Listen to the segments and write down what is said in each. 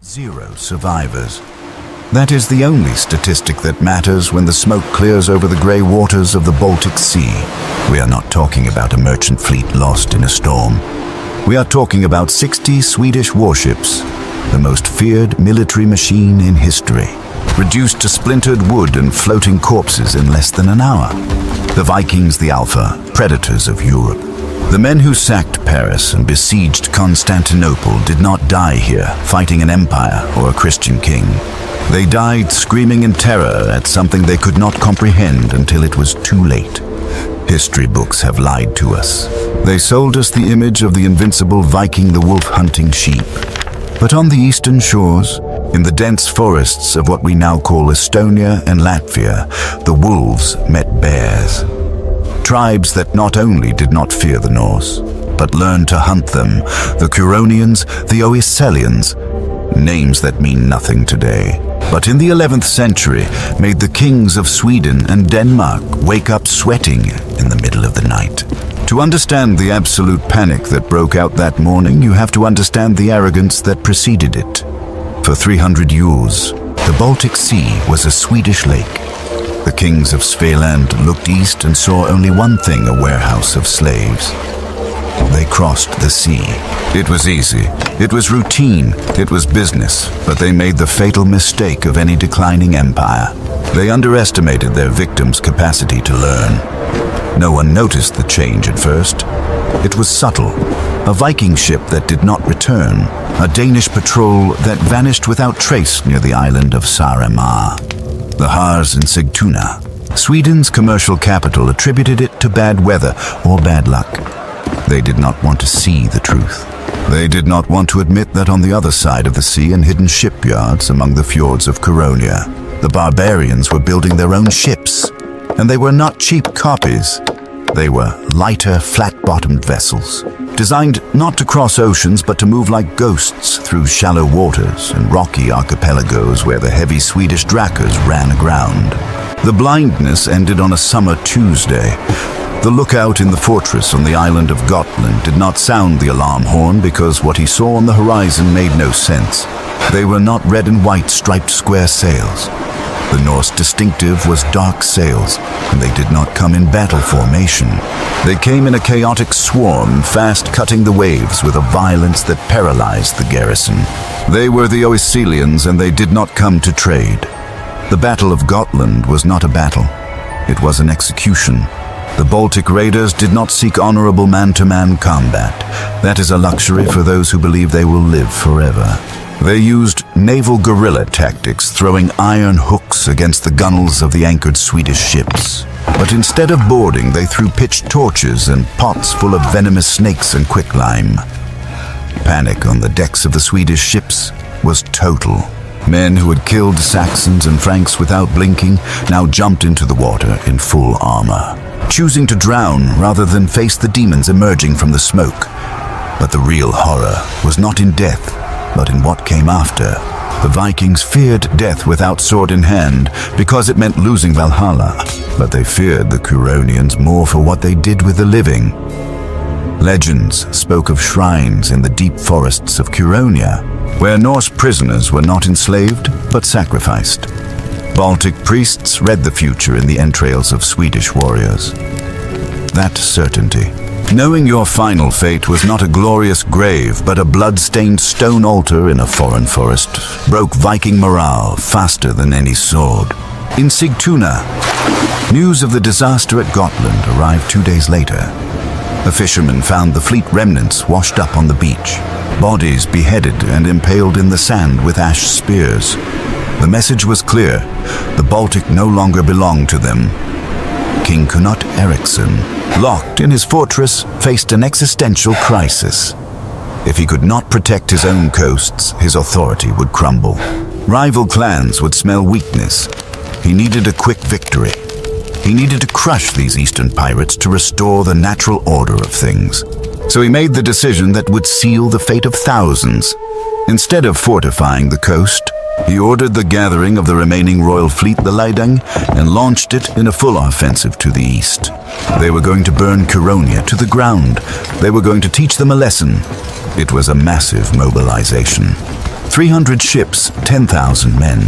0 survivors. That is the only statistic that matters when the smoke clears over the grey waters of the Baltic Sea. We are not talking about a merchant fleet lost in a storm. We are talking about 60 Swedish warships, the most feared military machine in history, reduced to splintered wood and floating corpses in less than an hour. The Vikings, the Alpha, predators of Europe. The men who sacked Paris and besieged Constantinople did not die here fighting an empire or a Christian king. They died screaming in terror at something they could not comprehend until it was too late. History books have lied to us. They sold us the image of the invincible Viking, the wolf-hunting sheep. But on the eastern shores, in the dense forests of what we now call Estonia and Latvia, the wolves met bears. Tribes that not only did not fear the Norse, but learned to hunt them, the Curonians, the Oeselians, names that mean nothing today, but in the 11th century made the kings of Sweden and Denmark wake up sweating in the middle of the night. To understand the absolute panic that broke out that morning, you have to understand the arrogance that preceded it. For 300 years, the Baltic Sea was a Swedish lake. The kings of Svealand looked east and saw only one thing: a warehouse of slaves. They crossed the sea. It was easy, it was routine, it was business, but they made the fatal mistake of any declining empire. They underestimated their victims' capacity to learn. No one noticed the change at first. It was subtle. A Viking ship that did not return, a Danish patrol that vanished without trace near the island of Saaremaa. The Hars in Sigtuna, Sweden's commercial capital, attributed it to bad weather or bad luck. They did not want to see the truth. They did not want to admit that on the other side of the sea, in hidden shipyards among the fjords of Caronia, the barbarians were building their own ships. And they were not cheap copies. They were lighter, flat-bottomed vessels, designed not to cross oceans but to move like ghosts through shallow waters and rocky archipelagos where the heavy Swedish drakkars ran aground. The blindness ended on a summer Tuesday. The lookout in the fortress on the island of Gotland did not sound the alarm horn because what he saw on the horizon made no sense. They were not red and white striped square sails. The Norse distinctive was dark sails, and they did not come in battle formation. They came in a chaotic swarm, fast cutting the waves with a violence that paralyzed the garrison. They were the Oeselians, and they did not come to trade. The Battle of Gotland was not a battle. It was an execution. The Baltic raiders did not seek honorable man-to-man combat. That is a luxury for those who believe they will live forever. They used naval guerrilla tactics, throwing iron hooks against the gunnels of the anchored Swedish ships. But instead of boarding, they threw pitched torches and pots full of venomous snakes and quicklime. Panic on the decks of the Swedish ships was total. Men who had killed Saxons and Franks without blinking now jumped into the water in full armor, choosing to drown rather than face the demons emerging from the smoke. But the real horror was not in death, but in what came after. The Vikings feared death without sword in hand because it meant losing Valhalla, but they feared the Curonians more for what they did with the living. Legends spoke of shrines in the deep forests of Curonia, where Norse prisoners were not enslaved but sacrificed. Baltic priests read the future in the entrails of Swedish warriors. That certainty, knowing your final fate was not a glorious grave, but a blood-stained stone altar in a foreign forest, broke Viking morale faster than any sword. In Sigtuna, news of the disaster at Gotland arrived 2 days later. A fisherman found the fleet remnants washed up on the beach, bodies beheaded and impaled in the sand with ash spears. The message was clear: the Baltic no longer belonged to them. King Knut Eriksson, locked in his fortress, faced an existential crisis. If he could not protect his own coasts, his authority would crumble. Rival clans would smell weakness. He needed a quick victory. He needed to crush these eastern pirates to restore the natural order of things. So he made the decision that would seal the fate of thousands. Instead of fortifying the coast, he ordered the gathering of the remaining royal fleet, the Leidang, and launched it in a full offensive to the east. They were going to burn Caronia to the ground. They were going to teach them a lesson. It was a massive mobilization. 300 ships, 10,000 men.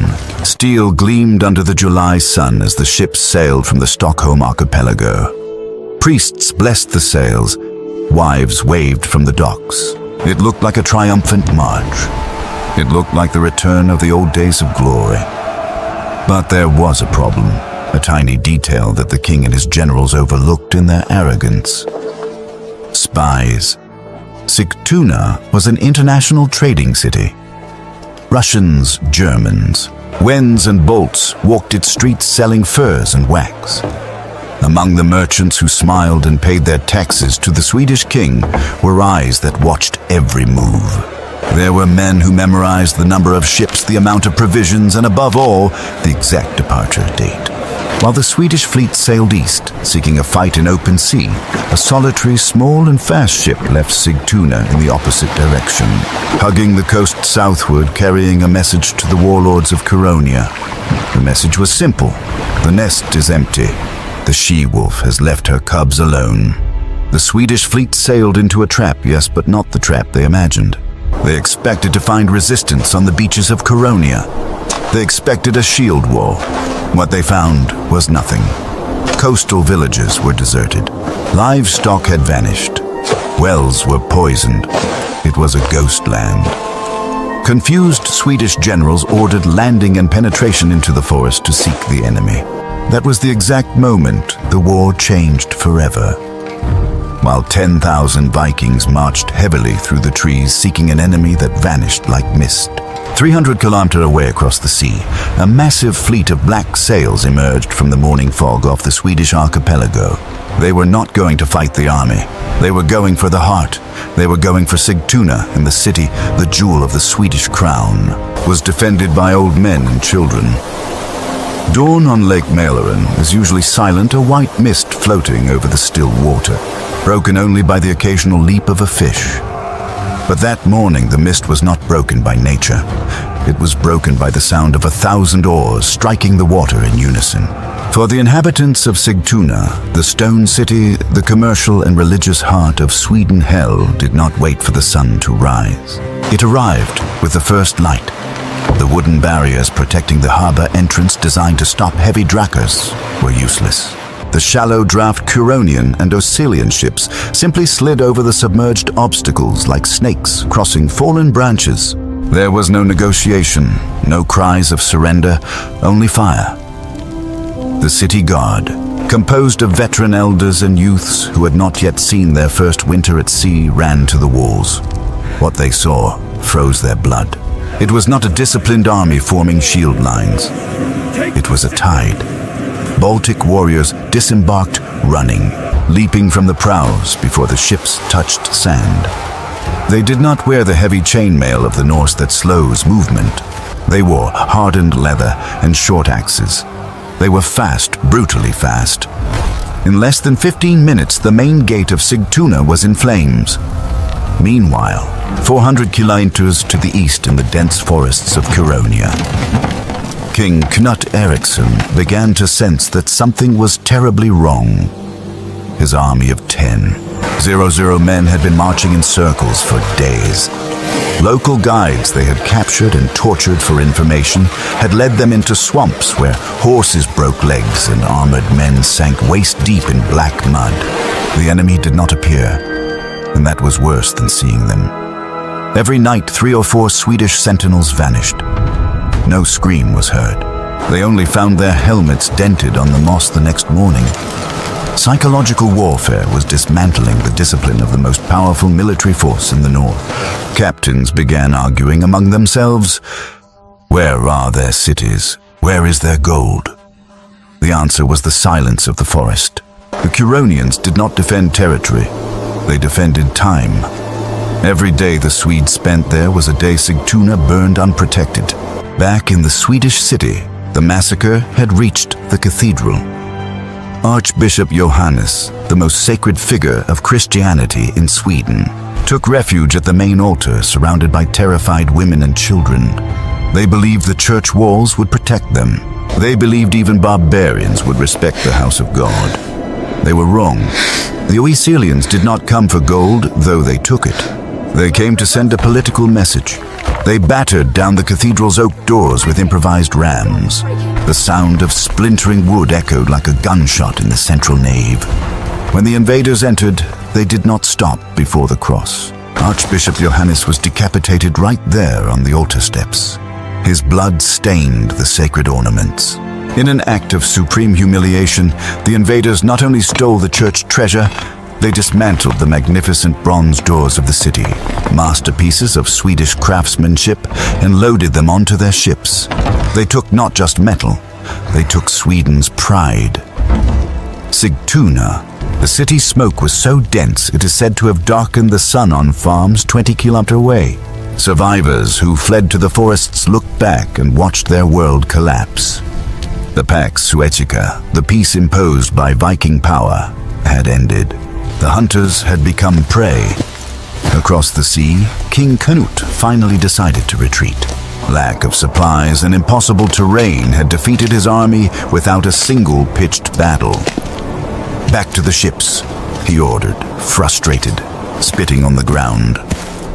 Steel gleamed under the July sun as the ships sailed from the Stockholm archipelago. Priests blessed the sails. Wives waved from the docks. It looked like a triumphant march. It looked like the return of the old days of glory. But there was a problem, a tiny detail that the king and his generals overlooked in their arrogance. Spies. Sigtuna was an international trading city. Russians, Germans, Wends and Bolts walked its streets selling furs and wax. Among the merchants who smiled and paid their taxes to the Swedish king were eyes that watched every move. There were men who memorized the number of ships, the amount of provisions, and above all, the exact departure date. While the Swedish fleet sailed east, seeking a fight in open sea, a solitary, small and fast ship left Sigtuna in the opposite direction, hugging the coast southward, carrying a message to the warlords of Caronia. The message was simple. The nest is empty. The she-wolf has left her cubs alone. The Swedish fleet sailed into a trap, yes, but not the trap they imagined. They expected to find resistance on the beaches of Caronia. They expected a shield wall. What they found was nothing. Coastal villages were deserted. Livestock had vanished. Wells were poisoned. It was a ghost land. Confused Swedish generals ordered landing and penetration into the forest to seek the enemy. That was the exact moment the war changed forever. While 10,000 Vikings marched heavily through the trees seeking an enemy that vanished like mist. 300 kilometers away across the sea, a massive fleet of black sails emerged from the morning fog off the Swedish archipelago. They were not going to fight the army. They were going for the heart. They were going for Sigtuna, and the city, the jewel of the Swedish crown, was defended by old men and children. Dawn on Lake Mälaren is usually silent, a white mist floating over the still water, broken only by the occasional leap of a fish. But that morning the mist was not broken by nature. It was broken by the sound of 1,000 oars striking the water in unison. For the inhabitants of Sigtuna, the stone city, the commercial and religious heart of Sweden hell did not wait for the sun to rise. It arrived with the first light. The wooden barriers protecting the harbor entrance designed to stop heavy drakkars were useless. The shallow draft Curonian and Oscilian ships simply slid over the submerged obstacles like snakes crossing fallen branches. There was no negotiation, no cries of surrender, only fire. The city guard, composed of veteran elders and youths who had not yet seen their first winter at sea, ran to the walls. What they saw froze their blood. It was not a disciplined army forming shield lines. It was a tide. Baltic warriors disembarked running, leaping from the prows before the ships touched sand. They did not wear the heavy chainmail of the Norse that slows movement. They wore hardened leather and short axes. They were fast, brutally fast. In less than 15 minutes, the main gate of Sigtuna was in flames. Meanwhile, 400 kilometers to the east in the dense forests of Caronia, King Knut Eriksson began to sense that something was terribly wrong. His army of 10,000 men had been marching in circles for days. Local guides they had captured and tortured for information had led them into swamps where horses broke legs and armored men sank waist-deep in black mud. The enemy did not appear, and that was worse than seeing them. Every night, 3 or 4 Swedish sentinels vanished. No scream was heard. They only found their helmets dented on the moss the next morning. Psychological warfare was dismantling the discipline of the most powerful military force in the north. Captains began arguing among themselves, where are their cities? Where is their gold? The answer was the silence of the forest. The Curonians did not defend territory. They defended time. Every day the Swedes spent there was a day Sigtuna burned unprotected. Back in the Swedish city, the massacre had reached the cathedral. Archbishop Johannes, the most sacred figure of Christianity in Sweden, took refuge at the main altar surrounded by terrified women and children. They believed the church walls would protect them. They believed even barbarians would respect the house of God. They were wrong. The Oscilians did not come for gold, though they took it. They came to send a political message. They battered down the cathedral's oak doors with improvised rams. The sound of splintering wood echoed like a gunshot in the central nave. When the invaders entered, they did not stop before the cross. Archbishop Johannes was decapitated right there on the altar steps. His blood stained the sacred ornaments. In an act of supreme humiliation, the invaders not only stole the church treasure, they dismantled the magnificent bronze doors of the city, masterpieces of Swedish craftsmanship, and loaded them onto their ships. They took not just metal, they took Sweden's pride. Sigtuna, the city's smoke was so dense it is said to have darkened the sun on farms 20 kilometers away. Survivors who fled to the forests looked back and watched their world collapse. The Pax Suetica, the peace imposed by Viking power, had ended. The hunters had become prey. Across the sea, King Canute finally decided to retreat. Lack of supplies and impossible terrain had defeated his army without a single pitched battle. "Back to the ships," he ordered, frustrated, spitting on the ground.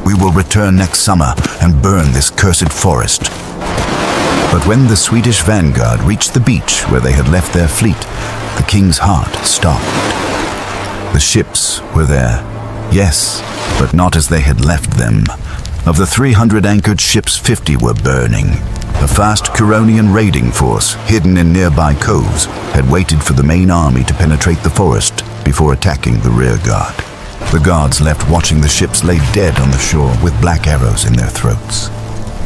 "We will return next summer and burn this cursed forest." But when the Swedish vanguard reached the beach where they had left their fleet, the king's heart stopped. The ships were there, yes, but not as they had left them. Of the 300 anchored ships, 50 were burning. A fast Curonian raiding force, hidden in nearby coves, had waited for the main army to penetrate the forest before attacking the rear guard. The guards left watching the ships lay dead on the shore with black arrows in their throats.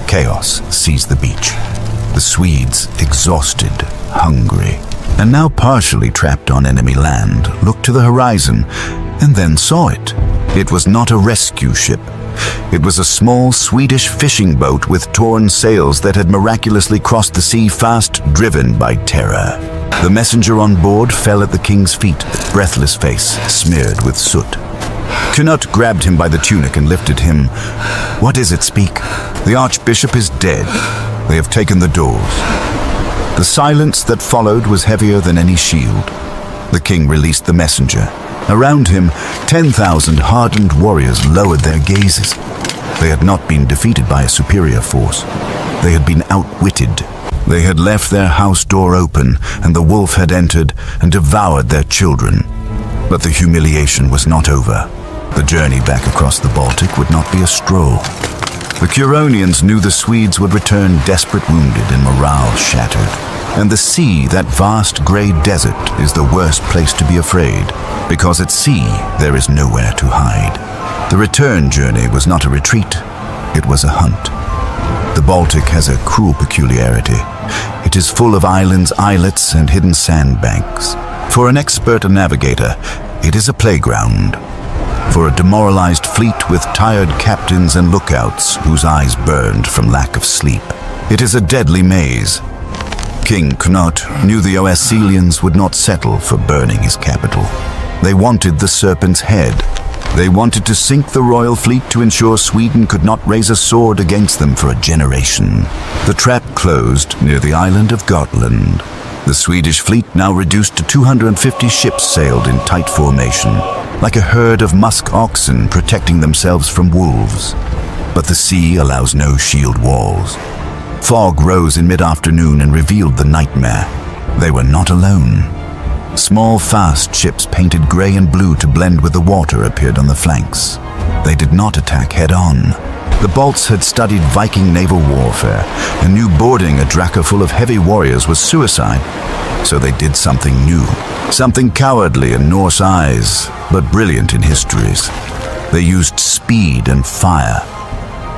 Chaos seized the beach. The Swedes, exhausted, hungry, and now partially trapped on enemy land, looked to the horizon and then saw it. It was not a rescue ship. It was a small Swedish fishing boat with torn sails that had miraculously crossed the sea fast, driven by terror. The messenger on board fell at the king's feet, breathless face smeared with soot. Cnut grabbed him by the tunic and lifted him. "What is it? Speak." "The archbishop is dead. They have taken the doors." The silence that followed was heavier than any shield. The king released the messenger. Around him, 10,000 hardened warriors lowered their gazes. They had not been defeated by a superior force. They had been outwitted. They had left their house door open, and the wolf had entered and devoured their children. But the humiliation was not over. The journey back across the Baltic would not be a stroll. The Curonians knew the Swedes would return desperate, wounded, and morale shattered. And the sea, that vast grey desert, is the worst place to be afraid, because at sea there is nowhere to hide. The return journey was not a retreat, it was a hunt. The Baltic has a cruel peculiarity. It is full of islands, islets, and hidden sandbanks. For an expert navigator, it is a playground. For a demoralized fleet with tired captains and lookouts whose eyes burned from lack of sleep, it is a deadly maze. King Cnut knew the Oeselians would not settle for burning his capital. They wanted the serpent's head. They wanted to sink the royal fleet to ensure Sweden could not raise a sword against them for a generation. The trap closed near the island of Gotland. The Swedish fleet, now reduced to 250 ships, sailed in tight formation, like a herd of musk oxen protecting themselves from wolves. But the sea allows no shield walls. Fog rose in mid-afternoon and revealed the nightmare. They were not alone. Small, fast ships painted gray and blue to blend with the water appeared on the flanks. They did not attack head-on. The Balts had studied Viking naval warfare and knew boarding a Drakkar full of heavy warriors was suicide. So they did something new, something cowardly in Norse eyes, but brilliant in histories. They used speed and fire.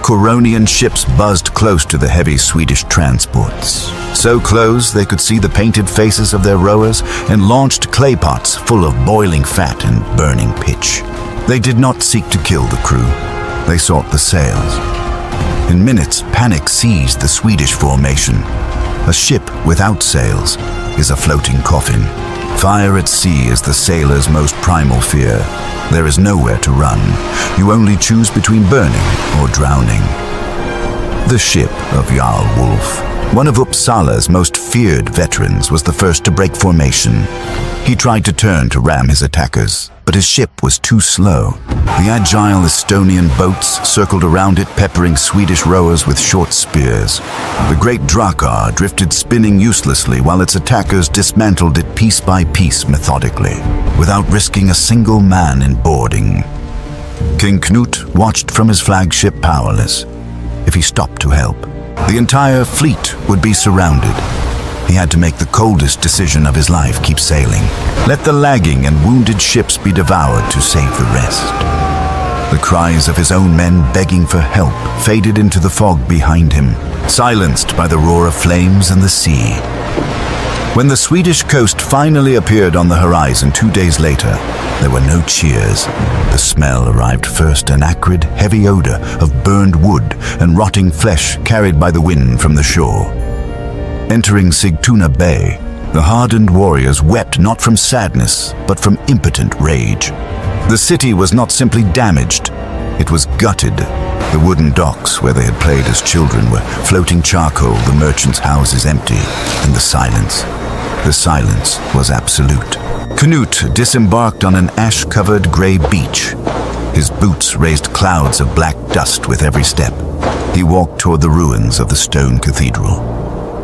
Curonian ships buzzed close to the heavy Swedish transports. So close they could see the painted faces of their rowers and launched clay pots full of boiling fat and burning pitch. They did not seek to kill the crew. They sought the sails. In minutes, panic seized the Swedish formation. A ship without sails is a floating coffin. Fire at sea is the sailor's most primal fear. There is nowhere to run. You only choose between burning or drowning. The ship of Jarl Wolf. One of Uppsala's most feared veterans was the first to break formation. He tried to turn to ram his attackers, but his ship was too slow. The agile Estonian boats circled around it, peppering Swedish rowers with short spears. The great Drakkar drifted spinning uselessly while its attackers dismantled it piece by piece methodically, without risking a single man in boarding. King Knut watched from his flagship powerless. If he stopped to help, the entire fleet would be surrounded. He had to make the coldest decision of his life: keep sailing. Let the lagging and wounded ships be devoured to save the rest. The cries of his own men begging for help faded into the fog behind him, silenced by the roar of flames and the sea. When the Swedish coast finally appeared on the horizon 2 days later, there were no cheers. The smell arrived first, an acrid, heavy odor of burned wood and rotting flesh carried by the wind from the shore. Entering Sigtuna Bay, the hardened warriors wept not from sadness, but from impotent rage. The city was not simply damaged, it was gutted. The wooden docks where they had played as children were floating charcoal, the merchants' houses empty, and the silence was absolute. Knut disembarked on an ash-covered gray beach. His boots raised clouds of black dust with every step. He walked toward the ruins of the stone cathedral.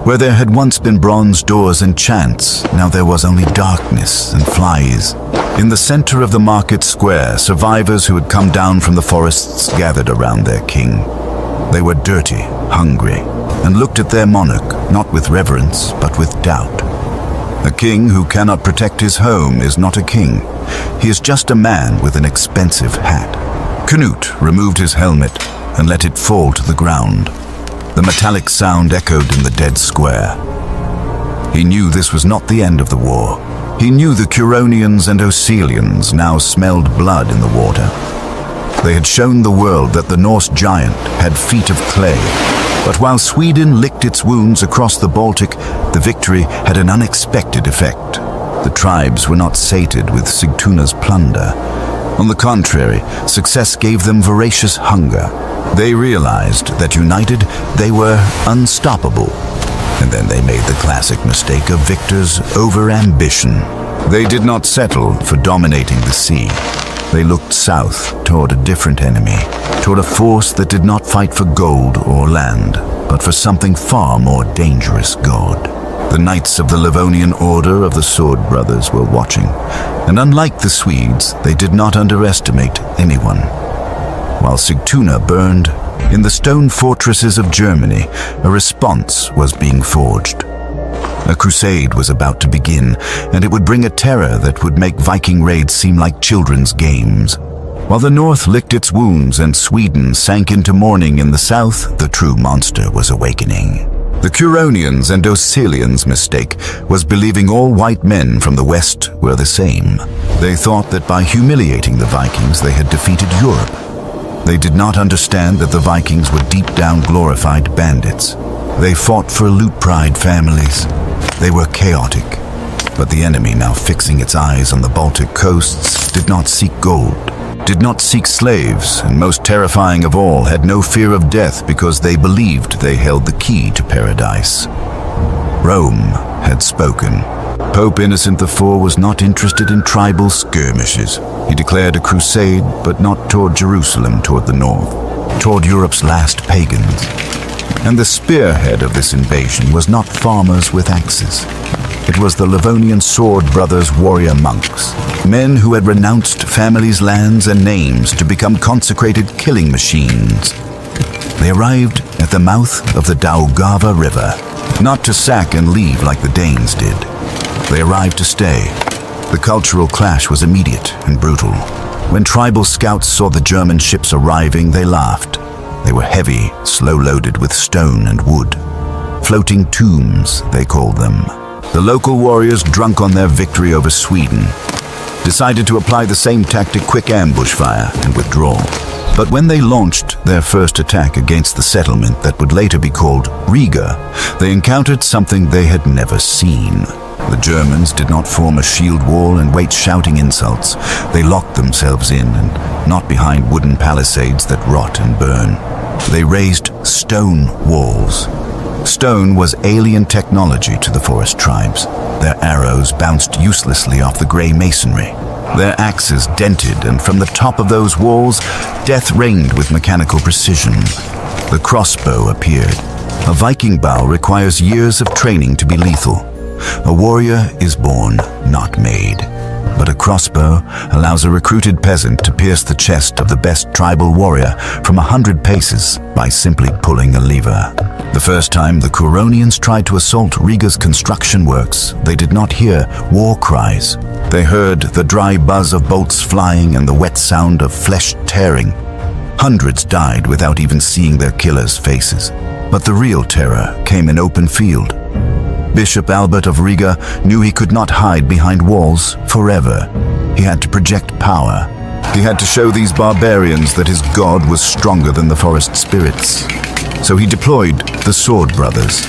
Where there had once been bronze doors and chants, now there was only darkness and flies. In the center of the market square, survivors who had come down from the forests gathered around their king. They were dirty, hungry, and looked at their monarch not with reverence, but with doubt. A king who cannot protect his home is not a king. He is just a man with an expensive hat. Knut removed his helmet and let it fall to the ground. The metallic sound echoed in the dead square. He knew this was not the end of the war. He knew the Curonians and Oscilians now smelled blood in the water. They had shown the world that the Norse giant had feet of clay. But while Sweden licked its wounds across the Baltic, the victory had an unexpected effect. The tribes were not sated with Sigtuna's plunder. On the contrary, success gave them voracious hunger. They realized that united, they were unstoppable. And then they made the classic mistake of victors over ambition. They did not settle for dominating the sea. They looked south toward a different enemy, toward a force that did not fight for gold or land, but for something far more dangerous: God. The knights of the Livonian Order of the Sword Brothers were watching, and unlike the Swedes, they did not underestimate anyone. While Sigtuna burned, in the stone fortresses of Germany, a response was being forged. A crusade was about to begin, and it would bring a terror that would make Viking raids seem like children's games. While the north licked its wounds and Sweden sank into mourning in the south, the true monster was awakening. The Curonians and Oscilians' mistake was believing all white men from the west were the same. They thought that by humiliating the Vikings they had defeated Europe. They did not understand that the Vikings were deep down glorified bandits. They fought for loot-pride families. They were chaotic. But the enemy, now fixing its eyes on the Baltic coasts, did not seek gold, did not seek slaves, and most terrifying of all, had no fear of death because they believed they held the key to paradise. Rome had spoken. Pope Innocent IV was not interested in tribal skirmishes. He declared a crusade, but not toward Jerusalem, toward the north, toward Europe's last pagans. And the spearhead of this invasion was not farmers with axes. It was the Livonian Sword Brothers warrior monks, men who had renounced families, lands, and names to become consecrated killing machines. They arrived at the mouth of the Daugava River, not to sack and leave like the Danes did. They arrived to stay. The cultural clash was immediate and brutal. When tribal scouts saw the German ships arriving, they laughed. They were heavy, slow-loaded with stone and wood. Floating tombs, they called them. The local warriors, drunk on their victory over Sweden, decided to apply the same tactic: quick ambush fire and withdraw. But when they launched their first attack against the settlement that would later be called Riga, they encountered something they had never seen. The Germans did not form a shield wall and wait shouting insults. They locked themselves in, and not behind wooden palisades that rot and burn. They raised stone walls. Stone was alien technology to the forest tribes. Their arrows bounced uselessly off the gray masonry. Their axes dented, and from the top of those walls, death reigned with mechanical precision. The crossbow appeared. A Viking bow requires years of training to be lethal. A warrior is born, not made. But a crossbow allows a recruited peasant to pierce the chest of the best tribal warrior from 100 paces by simply pulling a lever. The first time the Curonians tried to assault Riga's construction works, they did not hear war cries. They heard the dry buzz of bolts flying and the wet sound of flesh tearing. Hundreds died without even seeing their killers' faces. But the real terror came in open field. Bishop Albert of Riga knew he could not hide behind walls forever. He had to project power. He had to show these barbarians that his god was stronger than the forest spirits. So he deployed the Sword Brothers.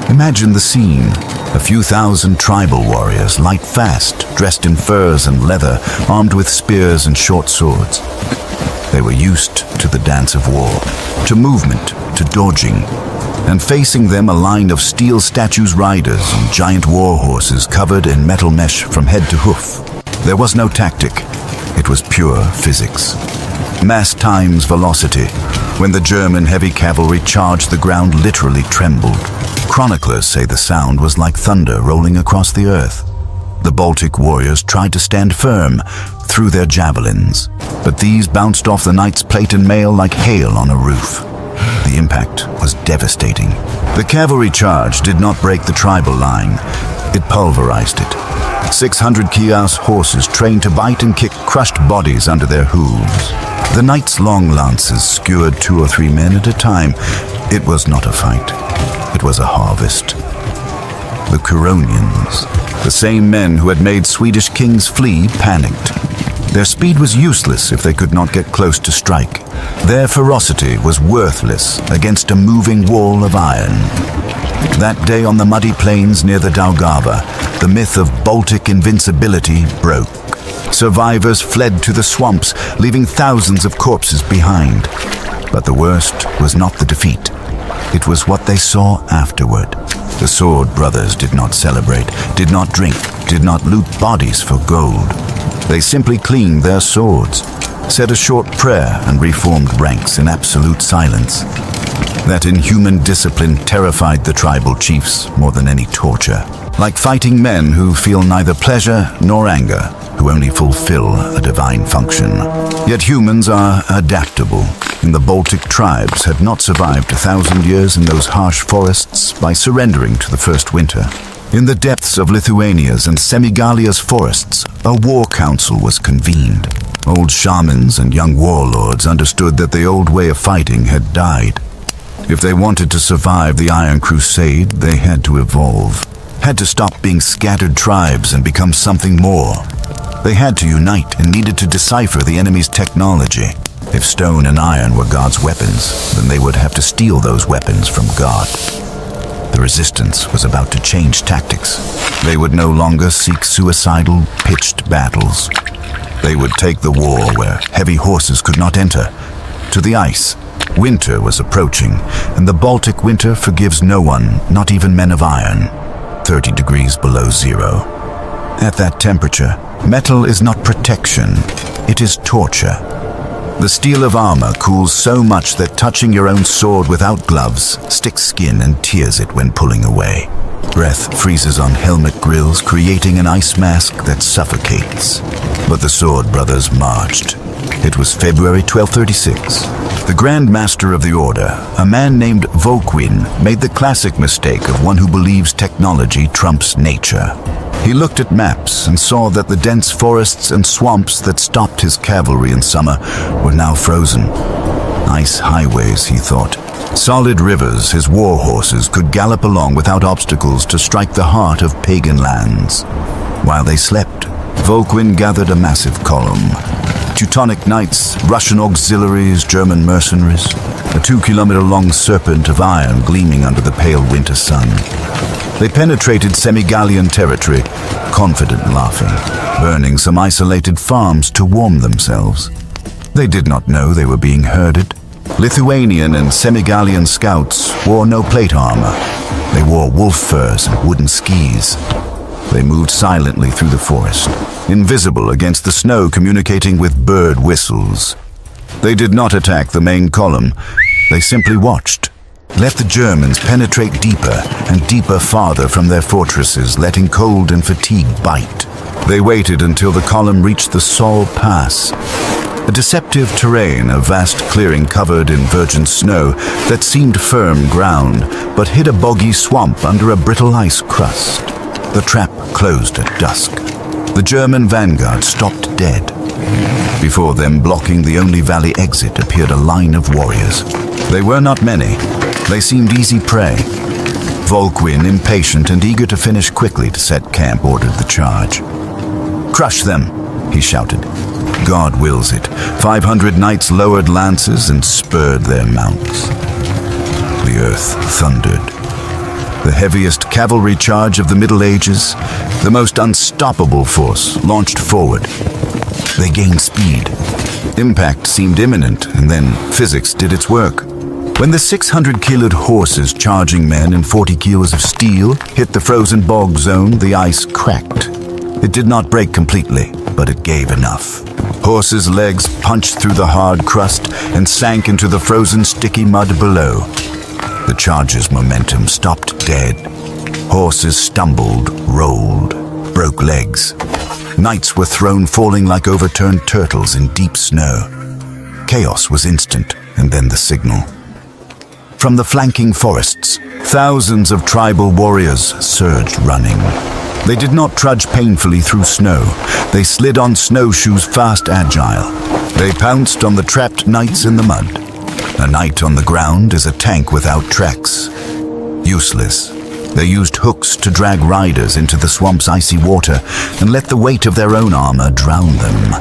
Imagine the scene. A few thousand tribal warriors, light fast, dressed in furs and leather, armed with spears and short swords. They were used to the dance of war, to movement, to dodging. And facing them a line of steel statues riders and giant war horses covered in metal mesh from head to hoof. There was no tactic. It was pure physics. Mass times velocity. When the German heavy cavalry charged, the ground literally trembled. Chroniclers say the sound was like thunder rolling across the earth. The Baltic warriors tried to stand firm, threw their javelins, but these bounced off the knight's plate and mail like hail on a roof. The impact was devastating. The cavalry charge did not break the tribal line. It pulverized it. 600 Chiaus horses trained to bite and kick crushed bodies under their hooves. The knight's long lances skewered 2 or 3 men at a time. It was not a fight. It was a harvest. The Curonians, the same men who had made Swedish kings flee, panicked. Their speed was useless if they could not get close to strike. Their ferocity was worthless against a moving wall of iron. That day on the muddy plains near the Daugava, the myth of Baltic invincibility broke. Survivors fled to the swamps, leaving thousands of corpses behind. But the worst was not the defeat. It was what they saw afterward. The Sword Brothers did not celebrate, did not drink, did not loot bodies for gold. They simply cleaned their swords, said a short prayer, and reformed ranks in absolute silence. That inhuman discipline terrified the tribal chiefs more than any torture. Like fighting men who feel neither pleasure nor anger, who only fulfill a divine function. Yet humans are adaptable, and the Baltic tribes had not survived 1,000 years in those harsh forests by surrendering to the first winter. In the depths of Lithuania's and Semigalia's forests, a war council was convened. Old shamans and young warlords understood that the old way of fighting had died. If they wanted to survive the Iron Crusade, they had to evolve. Had to stop being scattered tribes and become something more. They had to unite and needed to decipher the enemy's technology. If stone and iron were God's weapons, then they would have to steal those weapons from God. The resistance was about to change tactics. They would no longer seek suicidal, pitched battles. They would take the war where heavy horses could not enter, to the ice. Winter was approaching, and the Baltic winter forgives no one, not even men of iron. 30 degrees below zero. At that temperature, metal is not protection, it is torture. The steel of armor cools so much that touching your own sword without gloves sticks skin and tears it when pulling away. Breath freezes on helmet grills, creating an ice mask that suffocates. But the Sword Brothers marched. It was February 1236. The Grand Master of the Order, a man named Volkwin, made the classic mistake of one who believes technology trumps nature. He looked at maps and saw that the dense forests and swamps that stopped his cavalry in summer were now frozen. Ice highways, he thought. Solid rivers his war horses could gallop along without obstacles to strike the heart of pagan lands. While they slept, Volkwin gathered a massive column. Teutonic knights, Russian auxiliaries, German mercenaries, a 2-kilometer-long serpent of iron gleaming under the pale winter sun. They penetrated Semigalian territory, confident laughing, burning some isolated farms to warm themselves. They did not know they were being herded. Lithuanian and Semigallian scouts wore no plate armor. They wore wolf furs and wooden skis. They moved silently through the forest, invisible against the snow, communicating with bird whistles. They did not attack the main column. They simply watched. Let the Germans penetrate deeper and deeper farther from their fortresses, letting cold and fatigue bite. They waited until the column reached the Sol Pass, a deceptive terrain, a vast clearing covered in virgin snow that seemed firm ground, but hid a boggy swamp under a brittle ice crust. The trap closed at dusk. The German vanguard stopped dead. Before them, blocking the only valley exit, appeared a line of warriors. They were not many. They seemed easy prey. Volkwin, impatient and eager to finish quickly to set camp, ordered the charge. "Crush them," he shouted. God wills it. 500 knights lowered lances and spurred their mounts. The earth thundered. The heaviest cavalry charge of the Middle Ages, the most unstoppable force, launched forward. They gained speed. Impact seemed imminent, and then physics did its work. When the 600-kiloed horses charging men and 40 kilos of steel hit the frozen bog zone, the ice cracked. It did not break completely, but it gave enough. Horses' legs punched through the hard crust and sank into the frozen, sticky mud below. The charge's momentum stopped dead. Horses stumbled, rolled, broke legs. Knights were thrown, falling like overturned turtles in deep snow. Chaos was instant, and then the signal. From the flanking forests, thousands of tribal warriors surged running. They did not trudge painfully through snow. They slid on snowshoes, fast, agile. They pounced on the trapped knights in the mud. A knight on the ground is a tank without tracks. Useless. They used hooks to drag riders into the swamp's icy water and let the weight of their own armor drown them.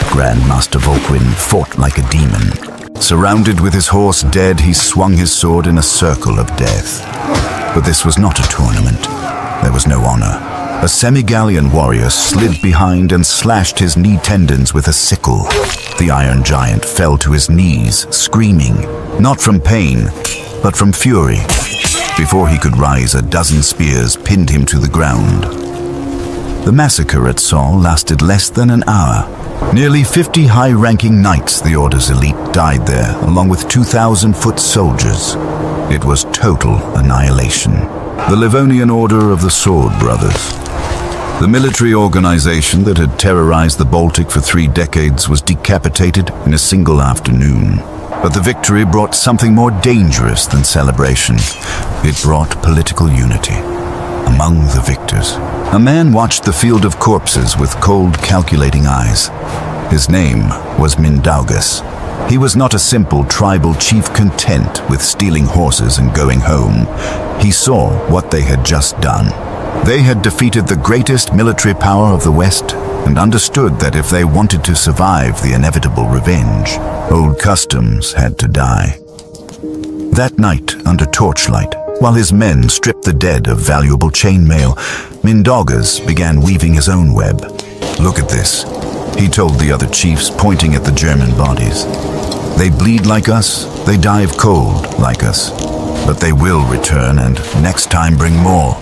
Grandmaster Volkwin fought like a demon. Surrounded with his horse dead, he swung his sword in a circle of death. But this was not a tournament. There was no honor. A Semigallian warrior slid behind and slashed his knee tendons with a sickle. The Iron Giant fell to his knees, screaming, not from pain, but from fury. Before he could rise, a dozen spears pinned him to the ground. The massacre at Sol lasted less than an hour. Nearly 50 high-ranking knights, the Order's elite, died there, along with 2,000 foot soldiers. It was total annihilation. The Livonian Order of the Sword Brothers. The military organization that had terrorized the Baltic for 3 decades was decapitated in a single afternoon. But the victory brought something more dangerous than celebration. It brought political unity among the victors. A man watched the field of corpses with cold, calculating eyes. His name was Mindaugas. He was not a simple tribal chief content with stealing horses and going home. He saw what they had just done. They had defeated the greatest military power of the West and understood that if they wanted to survive the inevitable revenge, old customs had to die. That night, under torchlight, while his men stripped the dead of valuable chainmail, Mindaugas began weaving his own web. "Look at this," he told the other chiefs, pointing at the German bodies. "They bleed like us, they die of cold like us. But they will return and next time bring more.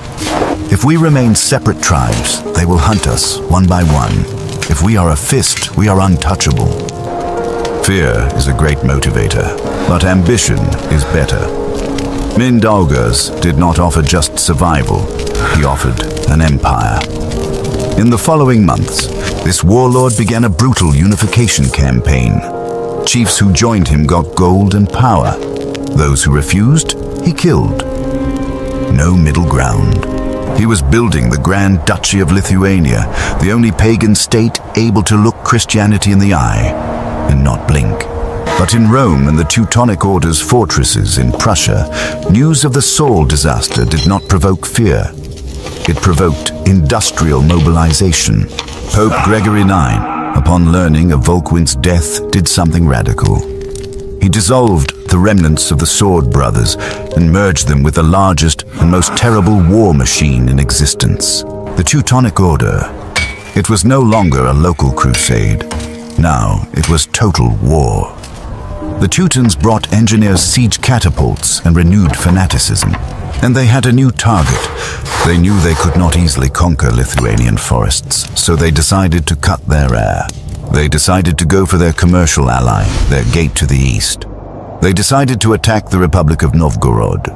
If we remain separate tribes, they will hunt us one by one. If we are a fist, we are untouchable." Fear is a great motivator, but ambition is better. Mindaugas did not offer just survival, he offered an empire. In the following months, this warlord began a brutal unification campaign. Chiefs who joined him got gold and power. Those who refused, he killed. No middle ground. He was building the Grand Duchy of Lithuania, the only pagan state able to look Christianity in the eye and not blink. But in Rome and the Teutonic Order's fortresses in Prussia, news of the Sol disaster did not provoke fear. It provoked industrial mobilization. Pope Gregory IX, upon learning of Volkwin's death, did something radical. He dissolved the remnants of the Sword Brothers and merged them with the largest and most terrible war machine in existence, the Teutonic Order. It was no longer a local crusade. Now it was total war. The Teutons brought engineered siege catapults and renewed fanaticism. And they had a new target. They knew they could not easily conquer Lithuanian forests, so they decided to cut their air. They decided to go for their commercial ally, their gate to the east. They decided to attack the Republic of Novgorod.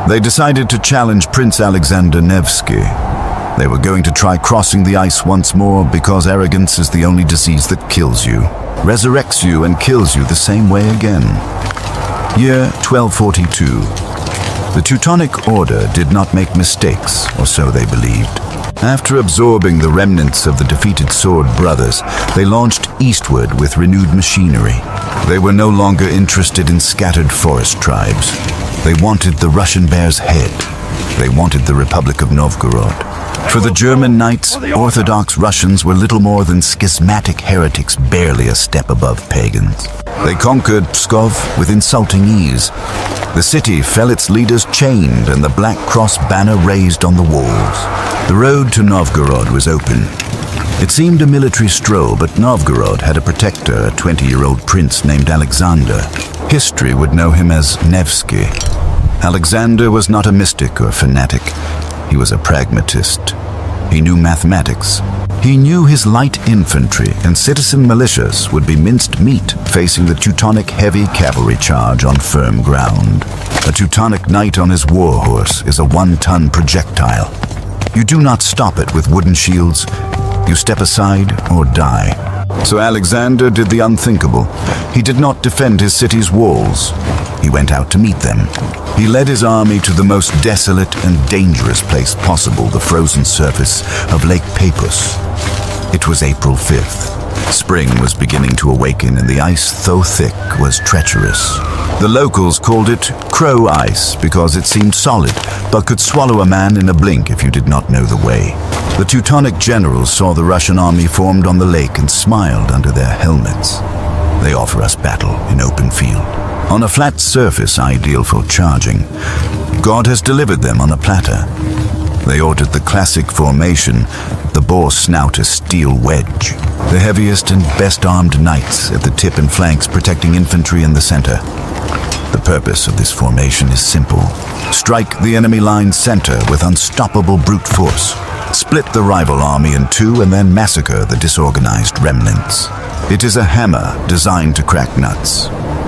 They decided to challenge Prince Alexander Nevsky. They were going to try crossing the ice once more because arrogance is the only disease that kills you, resurrects you, and kills you the same way again. Year 1242. The Teutonic Order did not make mistakes, or so they believed. After absorbing the remnants of the defeated Sword Brothers, they launched eastward with renewed machinery. They were no longer interested in scattered forest tribes. They wanted the Russian bear's head. They wanted the Republic of Novgorod. For the German knights, Orthodox Russians were little more than schismatic heretics, barely a step above pagans. They conquered Pskov with insulting ease. The city felt its leaders chained and the Black Cross banner raised on the walls. The road to Novgorod was open. It seemed a military stroll, but Novgorod had a protector, a 20-year-old prince named Alexander. History would know him as Nevsky. Alexander was not a mystic or fanatic. He was a pragmatist. He knew mathematics. He knew his light infantry and citizen militias would be minced meat facing the Teutonic heavy cavalry charge on firm ground. A Teutonic knight on his war horse is a 1-ton projectile. You do not stop it with wooden shields. You step aside or die. So Alexander did the unthinkable. He did not defend his city's walls. He went out to meet them. He led his army to the most desolate and dangerous place possible, the frozen surface of Lake Peipus. It was April 5th. Spring was beginning to awaken and the ice, though thick, was treacherous. The locals called it crow ice because it seemed solid, but could swallow a man in a blink if you did not know the way. The Teutonic generals saw the Russian army formed on the lake and smiled under their helmets. They offer us battle in open field, on a flat surface ideal for charging. God has delivered them on a platter. They ordered the classic formation, the boar snouter steel wedge. The heaviest and best armed knights at the tip and flanks protecting infantry in the center. The purpose of this formation is simple. Strike the enemy line's center with unstoppable brute force. Split the rival army in two and then massacre the disorganized remnants. It is a hammer designed to crack nuts.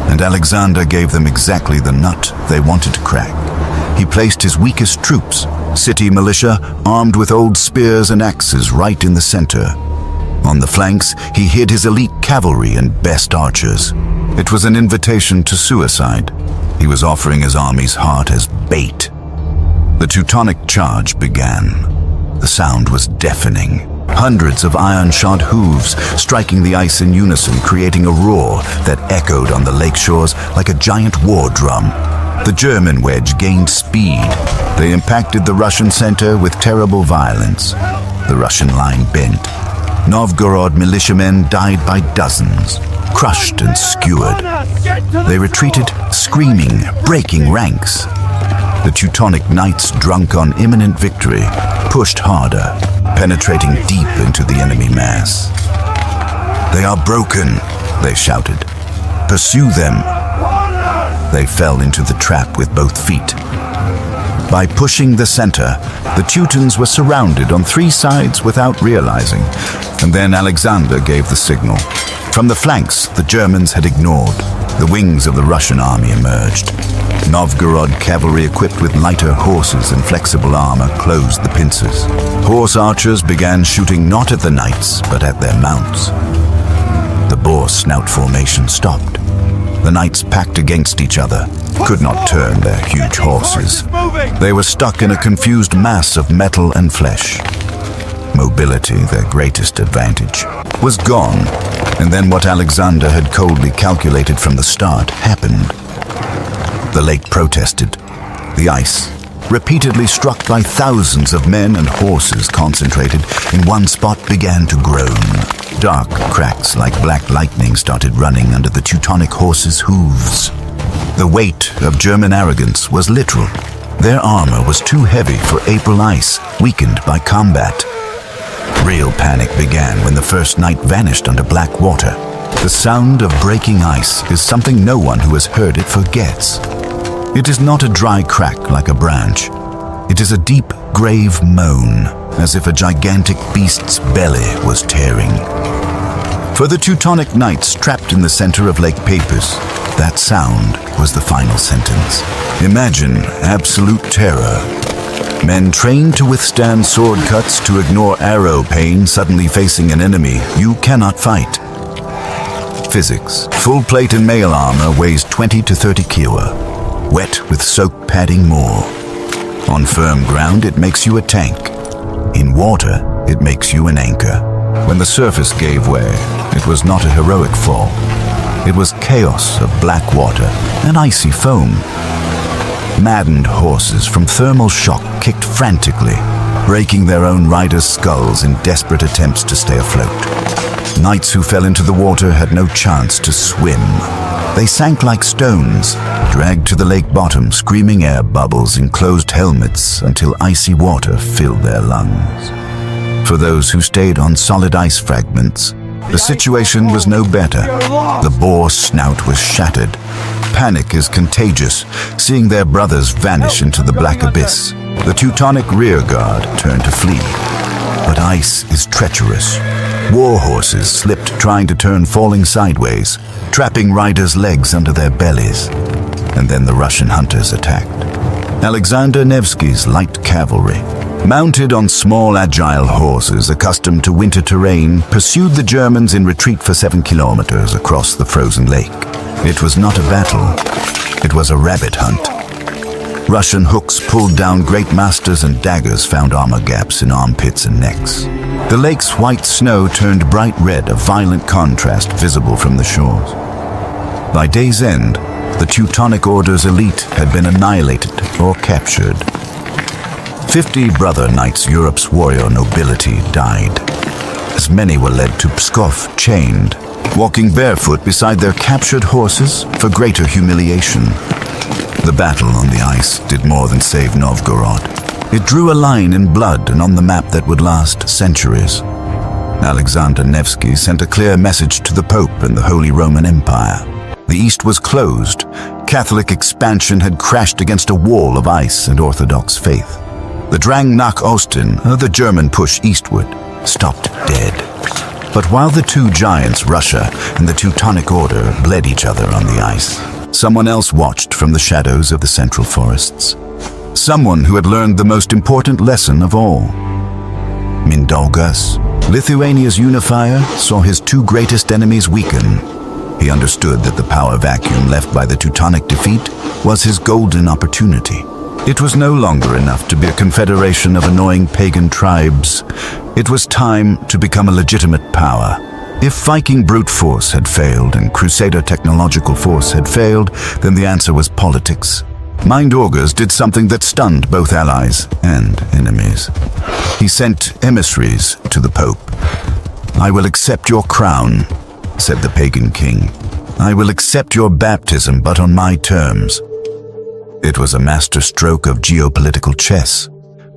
And Alexander gave them exactly the nut they wanted to crack. He placed his weakest troops, city militia, armed with old spears and axes, right in the center. On the flanks, he hid his elite cavalry and best archers. It was an invitation to suicide. He was offering his army's heart as bait. The Teutonic charge began. The sound was deafening. Hundreds of iron-shod hooves striking the ice in unison, creating a roar that echoed on the lake shores like a giant war drum. The German wedge gained speed. They impacted the Russian center with terrible violence. The Russian line bent. Novgorod militiamen died by dozens, crushed and skewered. They retreated, screaming, breaking ranks. The Teutonic knights, drunk on imminent victory, pushed harder, penetrating deep into the enemy mass. "They are broken," they shouted. "Pursue them." They fell into the trap with both feet. By pushing the center, the Teutons were surrounded on three sides without realizing, and then Alexander gave the signal. From the flanks, the Germans had ignored. The wings of the Russian army emerged. Novgorod cavalry equipped with lighter horses and flexible armor closed the pincers. Horse archers began shooting not at the knights, but at their mounts. The boar snout formation stopped. The knights packed against each other, could not turn their huge horses. They were stuck in a confused mass of metal and flesh. Mobility, their greatest advantage, was gone, and then what Alexander had coldly calculated from the start happened. The lake protested. The ice, repeatedly struck by thousands of men and horses concentrated in one spot, began to groan. Dark cracks like black lightning started running under the Teutonic horses' hooves. The weight of German arrogance was literal. Their armor was too heavy for April ice, weakened by combat. Real panic began when the first knight vanished under black water. The sound of breaking ice is something no one who has heard it forgets. It is not a dry crack like a branch. It is a deep, grave moan, as if a gigantic beast's belly was tearing. For the Teutonic knights trapped in the center of Lake Peipus, that sound was the final sentence. Imagine absolute terror. Men trained to withstand sword cuts, to ignore arrow pain suddenly facing an enemy you cannot fight. Physics. Full plate and mail armor weighs 20 to 30 kilo. Wet with soak padding more. On firm ground, it makes you a tank. In water, it makes you an anchor. When the surface gave way, it was not a heroic fall. It was chaos of black water and icy foam. Maddened horses from thermal shock kicked frantically, breaking their own riders' skulls in desperate attempts to stay afloat. Knights who fell into the water had no chance to swim. They sank like stones, dragged to the lake bottom, screaming air bubbles in closed helmets until icy water filled their lungs. For those who stayed on solid ice fragments, the situation was no better. The boar snout was shattered. Panic is contagious, seeing their brothers vanish into the black abyss. The Teutonic rearguard turned to flee. But ice is treacherous. War horses slipped trying to turn, falling sideways, trapping riders' legs under their bellies. And then the Russian hunters attacked. Alexander Nevsky's light cavalry, mounted on small, agile horses accustomed to winter terrain, pursued the Germans in retreat for 7 kilometers across the frozen lake. It was not a battle. It was a rabbit hunt. Russian hooks pulled down great masters and daggers found armor gaps in armpits and necks. The lake's white snow turned bright red, a violent contrast visible from the shores. By day's end, the Teutonic Order's elite had been annihilated or captured. 50 brother knights, Europe's warrior nobility, died. As many were led to Pskov, chained, walking barefoot beside their captured horses for greater humiliation. The battle on the ice did more than save Novgorod. It drew a line in blood and on the map that would last centuries. Alexander Nevsky sent a clear message to the Pope and the Holy Roman Empire. The East was closed. Catholic expansion had crashed against a wall of ice and Orthodox faith. The Drang nach Osten, the German push eastward, stopped dead. But while the two giants, Russia and the Teutonic Order, bled each other on the ice, someone else watched from the shadows of the central forests. Someone who had learned the most important lesson of all. Mindaugas, Lithuania's unifier, saw his two greatest enemies weaken. He understood that the power vacuum left by the Teutonic defeat was his golden opportunity. It was no longer enough to be a confederation of annoying pagan tribes. It was time to become a legitimate power. If Viking brute force had failed and Crusader technological force had failed, then the answer was politics. Mindaugas did something that stunned both allies and enemies. He sent emissaries to the Pope. "I will accept your crown," said the pagan king. "I will accept your baptism, but on my terms." It was a masterstroke of geopolitical chess.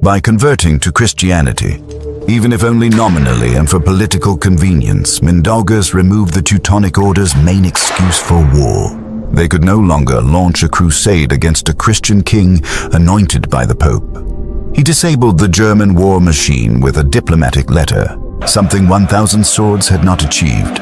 By converting to Christianity, even if only nominally and for political convenience, Mindaugas removed the Teutonic Order's main excuse for war. They could no longer launch a crusade against a Christian king anointed by the Pope. He disabled the German war machine with a diplomatic letter, something 1,000 swords had not achieved.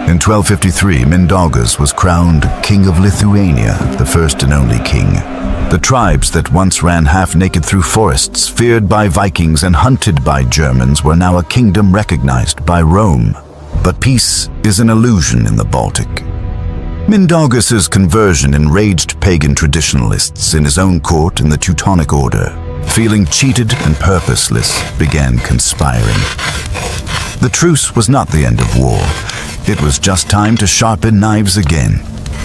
In 1253, Mindaugas was crowned King of Lithuania, the first and only king. The tribes that once ran half-naked through forests, feared by Vikings and hunted by Germans, were now a kingdom recognized by Rome. But peace is an illusion in the Baltic. Mindaugas's conversion enraged pagan traditionalists in his own court and the Teutonic Order, feeling cheated and purposeless, began conspiring. The truce was not the end of war. It was just time to sharpen knives again.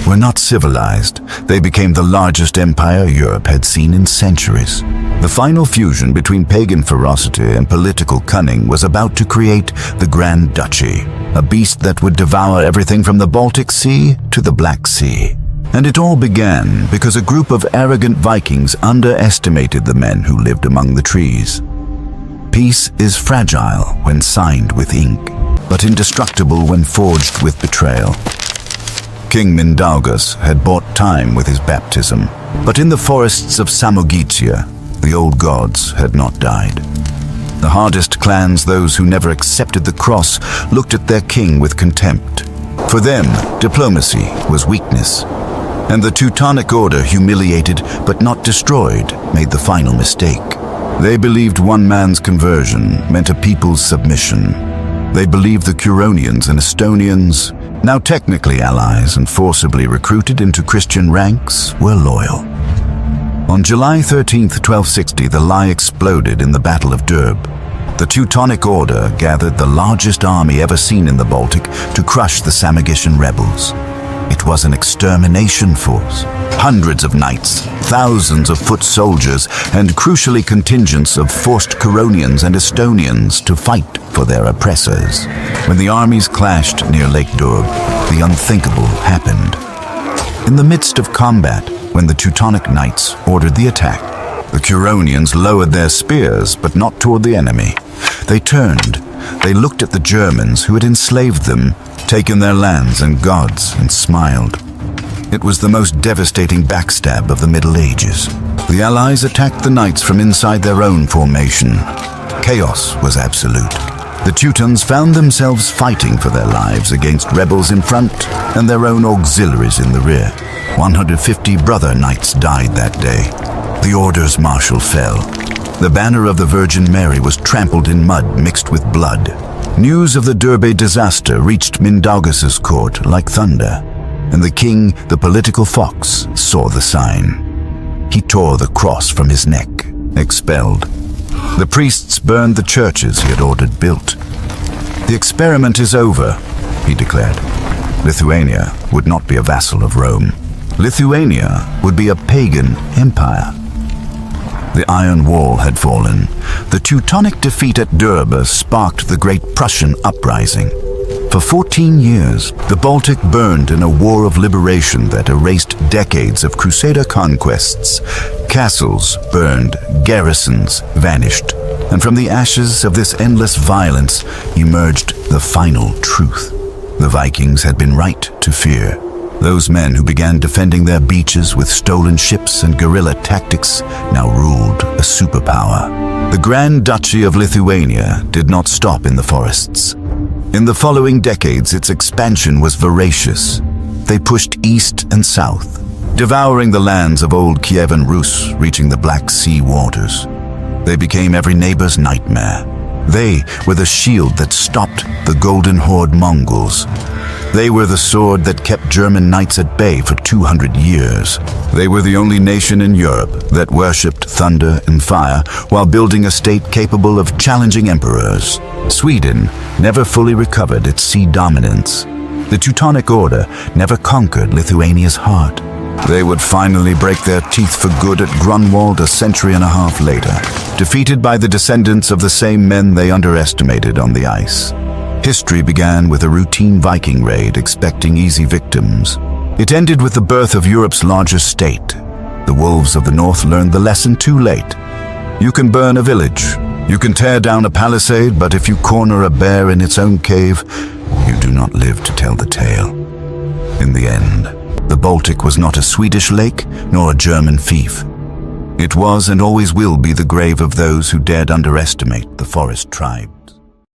Were not civilized, they became the largest empire Europe had seen in centuries. The final fusion between pagan ferocity and political cunning was about to create the Grand Duchy, a beast that would devour everything from the Baltic Sea to the Black Sea. And it all began because a group of arrogant Vikings underestimated the men who lived among the trees. Peace is fragile when signed with ink. but indestructible when forged with betrayal. King Mindaugas had bought time with his baptism, but in the forests of Samogitia, the old gods had not died. The hardest clans, those who never accepted the cross, looked at their king with contempt. For them, diplomacy was weakness, and the Teutonic Order, humiliated but not destroyed, made the final mistake. They believed one man's conversion meant a people's submission. They believed the Curonians and Estonians, now technically allies and forcibly recruited into Christian ranks, were loyal. On July 13, 1260, the lie exploded in the Battle of Derb. The Teutonic Order gathered the largest army ever seen in the Baltic to crush the Samogitian rebels. It was an extermination force. Hundreds of knights, thousands of foot soldiers, and crucially contingents of forced Curonians and Estonians to fight for their oppressors. When the armies clashed near Lake Derb, the unthinkable happened. In the midst of combat, when the Teutonic knights ordered the attack, the Curonians lowered their spears, but not toward the enemy. They turned. They looked at the Germans who had enslaved them, taken their lands and gods, and smiled. It was the most devastating backstab of the Middle Ages. The Allies attacked the knights from inside their own formation. Chaos was absolute. The Teutons found themselves fighting for their lives against rebels in front and their own auxiliaries in the rear. 150 brother knights died that day. The orders martial fell. The banner of the Virgin Mary was trampled in mud mixed with blood. News of the Derbe disaster reached Mindaugas's court like thunder, and the king, the political fox, saw the sign. He tore the cross from his neck, expelled. The priests burned the churches he had ordered built. The experiment is over, he declared. Lithuania would not be a vassal of Rome. Lithuania would be a pagan empire. The Iron Wall had fallen. The Teutonic defeat at Derbe sparked the Great Prussian Uprising. For 14 years, the Baltic burned in a war of liberation that erased decades of crusader conquests. Castles burned, garrisons vanished, and from the ashes of this endless violence emerged the final truth. The Vikings had been right to fear. Those men who began defending their beaches with stolen ships and guerrilla tactics now ruled a superpower. The Grand Duchy of Lithuania did not stop in the forests. In the following decades, its expansion was voracious. They pushed east and south, devouring the lands of old Kievan Rus, reaching the Black Sea waters. They became every neighbor's nightmare. They were the shield that stopped the Golden Horde Mongols. They were the sword that kept German knights at bay for 200 years. They were the only nation in Europe that worshipped thunder and fire while building a state capable of challenging emperors. Sweden never fully recovered its sea dominance. The Teutonic Order never conquered Lithuania's heart. They would finally break their teeth for good at Grunwald a century and a half later, defeated by the descendants of the same men they underestimated on the ice. History began with a routine Viking raid expecting easy victims. It ended with the birth of Europe's largest state. The wolves of the north learned the lesson too late. You can burn a village, you can tear down a palisade, but if you corner a bear in its own cave, you do not live to tell the tale. In the end, the Baltic was not a Swedish lake nor a German fief. It was and always will be the grave of those who dared underestimate the forest tribe.